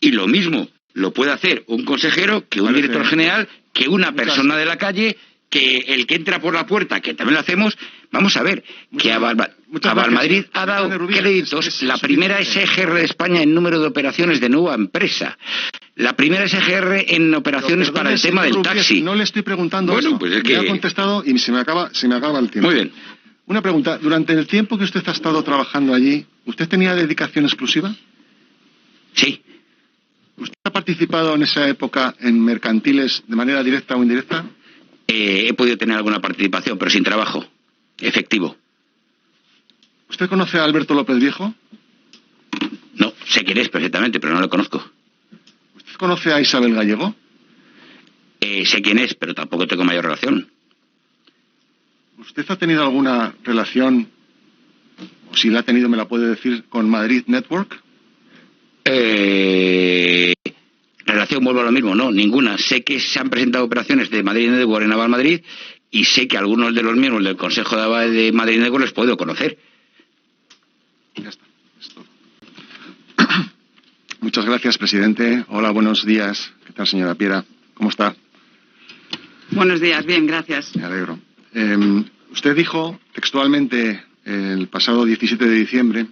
Y lo mismo lo puede hacer un consejero, que un director general, que una persona de la calle, que el que entra por la puerta, que también lo hacemos. Vamos a ver, que a Valmadrid ha dado créditos, la primera SGR de España en número de operaciones de nueva empresa, la primera SGR en operaciones para el tema del taxi. No le estoy preguntando bueno, eso. Pues es que... Me ha contestado y se me acaba el tiempo. Muy bien. Una pregunta. Durante el tiempo que usted ha estado trabajando allí, ¿usted tenía dedicación exclusiva? Sí. ¿Usted ha participado en esa época en mercantiles de manera directa o indirecta? He podido tener alguna participación, pero sin trabajo efectivo. ¿Usted conoce a Alberto López Viejo? No, sé quién es perfectamente, pero no lo conozco. ¿Usted conoce a Isabel Gallego? Sé quién es, pero tampoco tengo mayor relación. ¿Usted ha tenido alguna relación, o si la ha tenido me la puede decir, con Madrid Network? Relación, vuelvo a lo mismo, no, ninguna. Sé que se han presentado operaciones de Madrid Network en Aval Madrid y sé que algunos de los miembros del Consejo de Aval de Madrid Network les puedo conocer. Ya está, es todo. Muchas gracias, presidente. Hola, buenos días. ¿Qué tal, señora Piera? ¿Cómo está? Buenos días, bien, gracias. Me alegro. Usted dijo textualmente el pasado 17 de diciembre,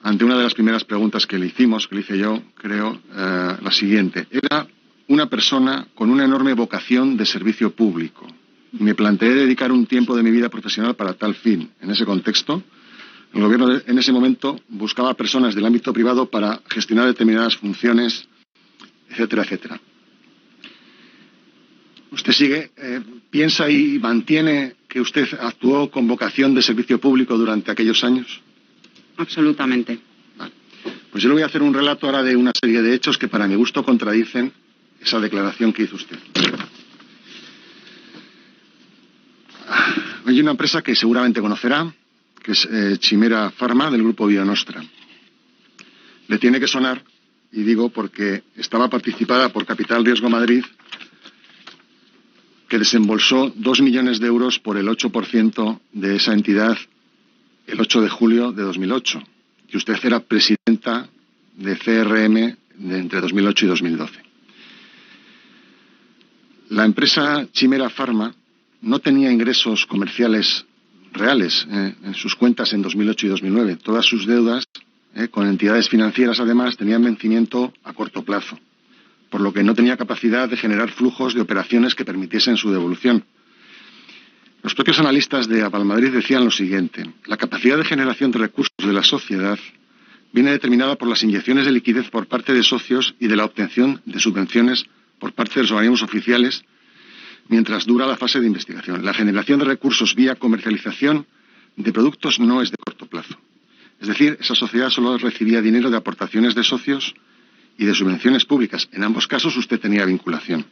ante una de las primeras preguntas que le hicimos, que le hice yo, creo, la siguiente. Era una persona con una enorme vocación de servicio público. Me planteé dedicar un tiempo de mi vida profesional para tal fin. En ese contexto, el gobierno en ese momento buscaba personas del ámbito privado para gestionar determinadas funciones, etcétera, etcétera. ¿Usted piensa y mantiene que usted actuó con vocación de servicio público durante aquellos años? Absolutamente. Vale. Pues yo le voy a hacer un relato ahora de una serie de hechos que para mi gusto contradicen esa declaración que hizo usted. Hay una empresa que seguramente conocerá, que es Chimera Pharma, del grupo Bionostra. Le tiene que sonar, y digo porque estaba participada por Capital Riesgo Madrid, que desembolsó 2 millones de euros por el 8% de esa entidad el 8 de julio de 2008. Y usted era presidenta de CRM entre 2008 y 2012. La empresa Chimera Pharma no tenía ingresos comerciales reales en sus cuentas en 2008 y 2009. Todas sus deudas con entidades financieras, además, tenían vencimiento a corto plazo, por lo que no tenía capacidad de generar flujos de operaciones que permitiesen su devolución. Los propios analistas de Aval Madrid decían lo siguiente: la capacidad de generación de recursos de la sociedad viene determinada por las inyecciones de liquidez por parte de socios y de la obtención de subvenciones por parte de los organismos oficiales mientras dura la fase de investigación. La generación de recursos vía comercialización de productos no es de corto plazo. Es decir, esa sociedad solo recibía dinero de aportaciones de socios y de subvenciones públicas. En ambos casos usted tenía vinculación.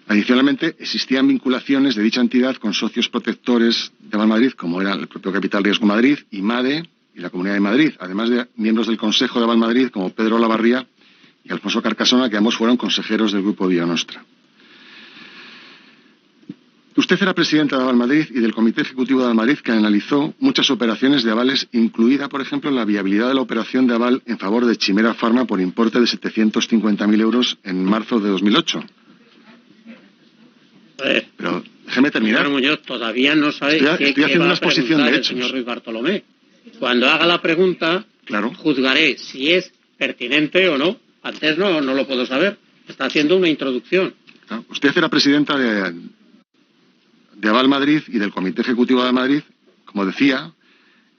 Adicionalmente, existían vinculaciones de dicha entidad con socios protectores de Aval Madrid, como era el propio Capital Riesgo Madrid, IMADE y la Comunidad de Madrid, además de miembros del Consejo de Aval Madrid, como Pedro Olavarría y Alfonso Carcasona, que ambos fueron consejeros del Grupo Bionostra. Usted era presidenta de Aval Madrid y del Comité Ejecutivo de Aval Madrid, que analizó muchas operaciones de avales, incluida, por ejemplo, la viabilidad de la operación de aval en favor de Chimera Pharma por importe de 750.000 euros en marzo de 2008. Pero déjeme terminar. Señor Muñoz, todavía no sabe estoy haciendo una exposición de hechos. El señor Ruiz Bartolomé. Cuando haga la pregunta, claro, juzgaré si es pertinente o no. Antes no lo puedo saber. Está haciendo una introducción. Claro. Usted era presidenta de Aval Madrid y del Comité Ejecutivo de Aval Madrid, como decía,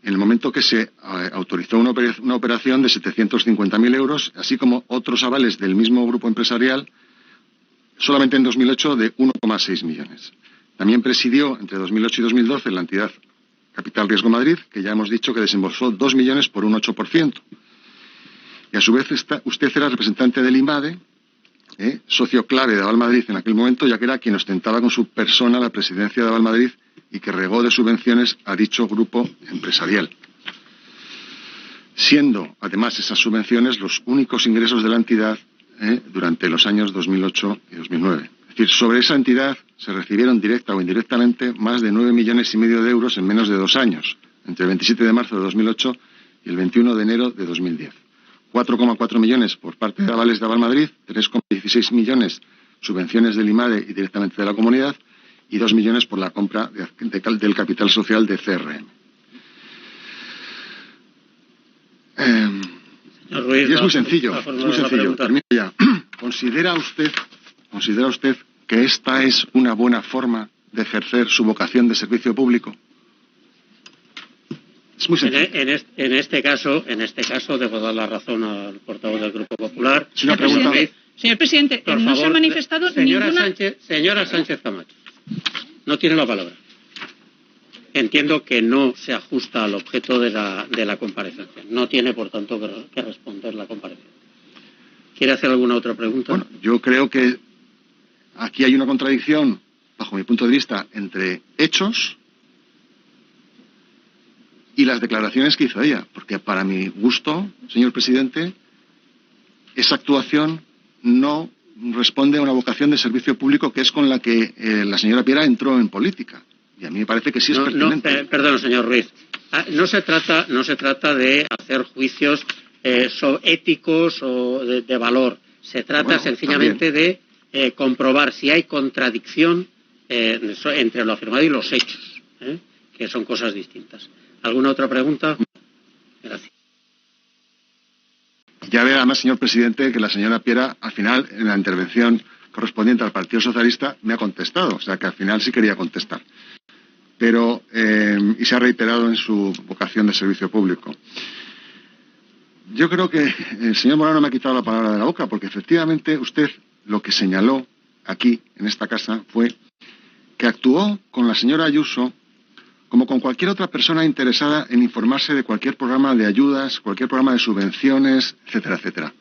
en el momento que se autorizó una operación de 750.000 euros, así como otros avales del mismo grupo empresarial, solamente en 2008 de 1,6 millones. También presidió entre 2008 y 2012 la entidad Capital Riesgo Madrid, que ya hemos dicho que desembolsó 2 millones por un 8%. Y a su vez usted era representante del IMADE, socio clave de Aval Madrid en aquel momento, ya que era quien ostentaba con su persona la presidencia de Aval Madrid y que regó de subvenciones a dicho grupo empresarial, siendo además esas subvenciones los únicos ingresos de la entidad durante los años 2008 y 2009. Es decir, sobre esa entidad se recibieron directa o indirectamente más de 9,5 millones de euros en menos de 2 años, entre el 27 de marzo de 2008 y el 21 de enero de 2010. 4,4 millones por parte de avales de Aval Madrid, 3,16 millones subvenciones del IMADE y directamente de la comunidad, y 2 millones por la compra del capital social de CRM. Y es muy sencillo, termino ya. ¿Considera usted que esta es una buena forma de ejercer su vocación de servicio público? Es muy sencillo. En este caso debo dar la razón al portavoz del Grupo Popular. Es una pregunta. Señor presidente, Por no favor, se ha manifestado Señora Sánchez Camacho, no tiene la palabra. Entiendo que no se ajusta al objeto de la comparecencia. No tiene, por tanto, que responder la comparecencia. ¿Quiere hacer alguna otra pregunta? Bueno, yo creo que aquí hay una contradicción, bajo mi punto de vista, entre hechos y las declaraciones que hizo ella. Porque para mi gusto, señor presidente, esa actuación no responde a una vocación de servicio público que es con la que la señora Piera entró en política. Y a mí me parece que sí es pertinente. Perdón, señor Ruiz. No se trata de hacer juicios éticos o de valor. Se trata sencillamente de comprobar si hay contradicción entre lo afirmado y los hechos, que son cosas distintas. ¿Alguna otra pregunta? Gracias. Ya ve además, señor presidente, que la señora Piera, al final, en la intervención correspondiente al Partido Socialista, me ha contestado. O sea, que al final sí quería contestar. Pero, y se ha reiterado en su vocación de servicio público. Yo creo que el señor Morano me ha quitado la palabra de la boca, porque efectivamente usted lo que señaló aquí, en esta casa, fue que actuó con la señora Ayuso como con cualquier otra persona interesada en informarse de cualquier programa de ayudas, cualquier programa de subvenciones, etcétera, etcétera.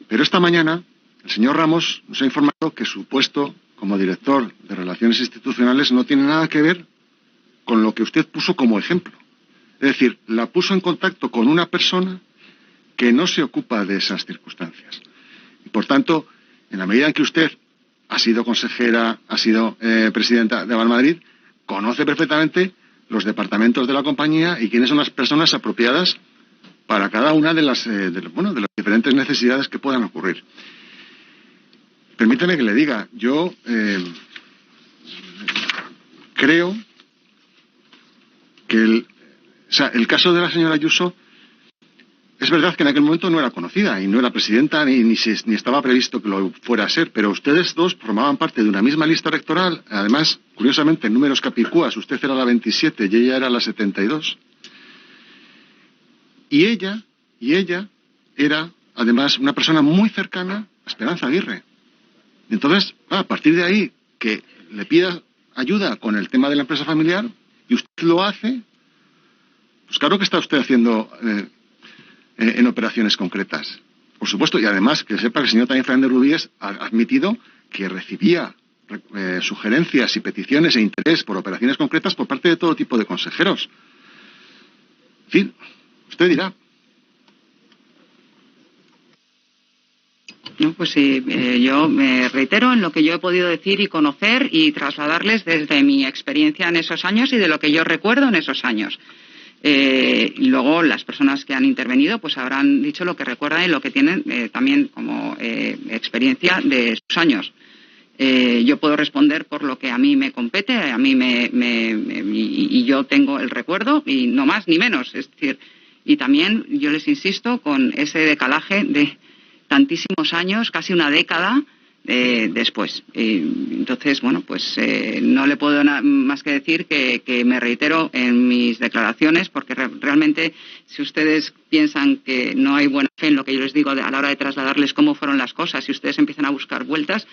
Pero esta mañana el señor Ramos nos ha informado que su puesto como director de Relaciones Institucionales no tiene nada que ver con lo que usted puso como ejemplo. Es decir, la puso en contacto con una persona que no se ocupa de esas circunstancias. Y por tanto, en la medida en que usted ha sido consejera, ha sido presidenta de Avalmadrid, conoce perfectamente los departamentos de la compañía y quiénes son las personas apropiadas para cada una de las diferentes necesidades que puedan ocurrir. Permítame que le diga, yo creo que el caso de la señora Ayuso, es verdad que en aquel momento no era conocida y no era presidenta ni estaba previsto que lo fuera a ser, pero ustedes dos formaban parte de una misma lista electoral, además, curiosamente, en números capicúas, usted era la 27 y ella era la 72. Y ella era, además, una persona muy cercana a Esperanza Aguirre. Entonces, a partir de ahí, que le pida ayuda con el tema de la empresa familiar y usted lo hace, pues claro que está usted haciendo en operaciones concretas. Por supuesto, y además que sepa que el señor también Fernández Rubíes ha admitido que recibía sugerencias y peticiones e interés por operaciones concretas por parte de todo tipo de consejeros. En fin, usted dirá. No, pues sí, yo me reitero en lo que yo he podido decir y conocer y trasladarles desde mi experiencia en esos años y de lo que yo recuerdo en esos años. Y luego las personas que han intervenido pues habrán dicho lo que recuerdan y lo que tienen también como experiencia de esos años. Yo puedo responder por lo que a mí me compete, a mí y yo tengo el recuerdo y no más ni menos. Es decir, y también yo les insisto con ese decalaje de tantísimos años, casi una década después. Entonces, bueno, pues no le puedo más que decir que me reitero en mis declaraciones, porque realmente si ustedes piensan que no hay buena fe en lo que yo les digo a la hora de trasladarles cómo fueron las cosas, si ustedes empiezan a buscar vueltas,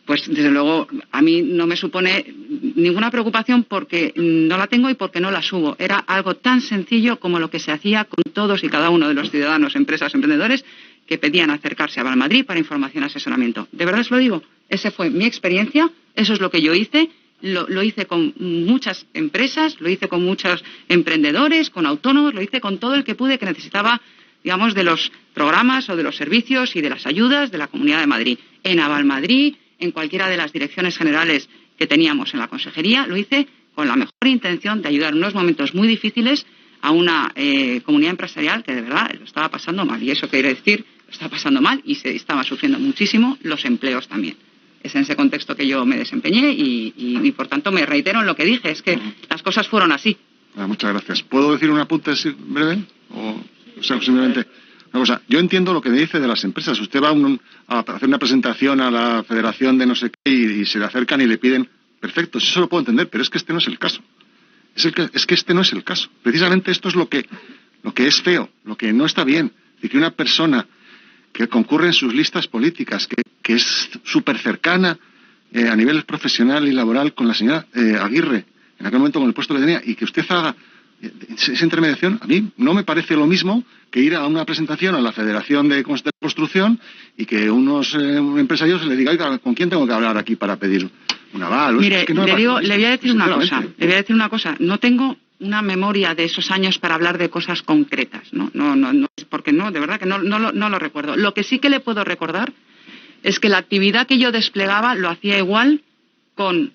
pues desde luego a mí no me supone ninguna preocupación porque no la tengo y porque no la subo. Era algo tan sencillo como lo que se hacía con todos y cada uno de los ciudadanos, empresas, emprendedores que pedían acercarse a Avalmadrid para información y asesoramiento. De verdad os lo digo, esa fue mi experiencia, eso es lo que yo hice, lo hice con muchas empresas, lo hice con muchos emprendedores, con autónomos, lo hice con todo el que pude que necesitaba, digamos, de los programas o de los servicios y de las ayudas de la Comunidad de Madrid. En Avalmadrid, en cualquiera de las direcciones generales que teníamos en la consejería, lo hice con la mejor intención de ayudar en unos momentos muy difíciles a una comunidad empresarial que de verdad lo estaba pasando mal. Y eso quiere decir, lo estaba pasando mal y se estaba sufriendo muchísimo los empleos también. Es en ese contexto que yo me desempeñé y por tanto me reitero en lo que dije, es que las cosas fueron así. Muchas gracias. ¿Puedo decir un apunte breve? O sea, simplemente una cosa. Yo entiendo lo que me dice de las empresas. Usted va a hacer una presentación a la federación de no sé qué y se le acercan y le piden perfecto, eso lo puedo entender, pero es que este no es el caso. Es que este no es el caso. Precisamente esto es lo que es feo, lo que no está bien. De que una persona que concurre en sus listas políticas, que es súper cercana a nivel profesional y laboral con la señora Aguirre, en aquel momento con el puesto que tenía, y que usted haga esa intermediación, a mí no me parece lo mismo que ir a una presentación a la Federación de Construcción y que unos empresarios le digan, oiga, ¿con quién tengo que hablar aquí para pedir un aval? Mire, Es que no le voy a decir una cosa. No tengo una memoria de esos años para hablar de cosas concretas, ¿no? No, porque no, de verdad que no lo recuerdo. Lo que sí que le puedo recordar es que la actividad que yo desplegaba lo hacía igual con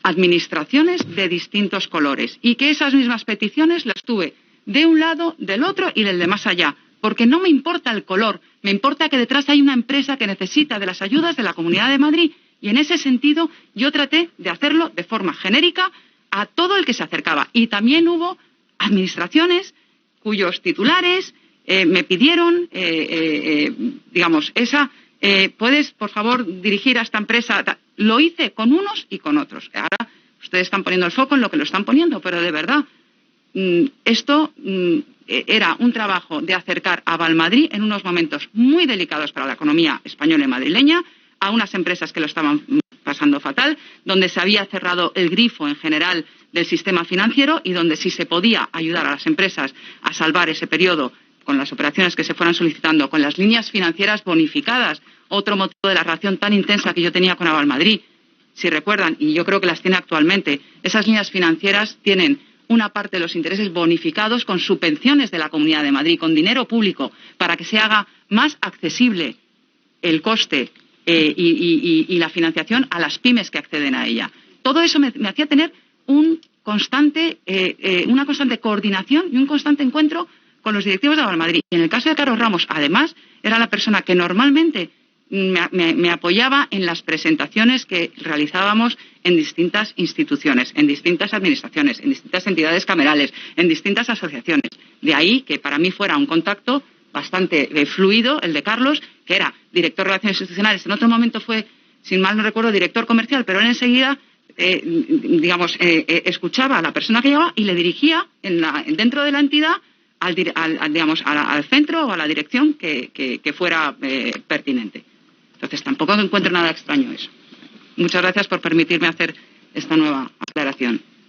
administraciones de distintos colores y que esas mismas peticiones las tuve de un lado, del otro y del de más allá, porque no me importa el color, me importa que detrás hay una empresa que necesita de las ayudas de la Comunidad de Madrid y en ese sentido yo traté de hacerlo de forma genérica a todo el que se acercaba. Y también hubo administraciones cuyos titulares me pidieron, ¿puedes, por favor, dirigir a esta empresa? Lo hice con unos y con otros. Ahora ustedes están poniendo el foco en lo que lo están poniendo, pero de verdad, esto era un trabajo de acercar a Valmadrid en unos momentos muy delicados para la economía española y madrileña a unas empresas que lo estaban pasando fatal, donde se había cerrado el grifo en general del sistema financiero y donde sí se podía ayudar a las empresas a salvar ese periodo con las operaciones que se fueran solicitando, con las líneas financieras bonificadas, otro motivo de la relación tan intensa que yo tenía con Avalmadrid. Si recuerdan, y yo creo que las tiene actualmente, esas líneas financieras tienen una parte de los intereses bonificados con subvenciones de la Comunidad de Madrid, con dinero público, para que se haga más accesible el coste y la financiación a las pymes que acceden a ella. Todo eso me hacía tener una constante coordinación y un constante encuentro con los directivos de Avalmadrid. Y en el caso de Carlos Ramos, además, era la persona que normalmente me apoyaba en las presentaciones que realizábamos en distintas instituciones, en distintas administraciones, en distintas entidades camerales, en distintas asociaciones. De ahí que para mí fuera un contacto bastante fluido el de Carlos, que era director de Relaciones Institucionales. En otro momento fue, sin mal no recuerdo, director comercial, pero él enseguida escuchaba a la persona que llevaba y le dirigía dentro de la entidad al centro o a la dirección que fuera pertinente. Entonces tampoco encuentro nada extraño eso. Muchas gracias por permitirme hacer esta nueva aclaración.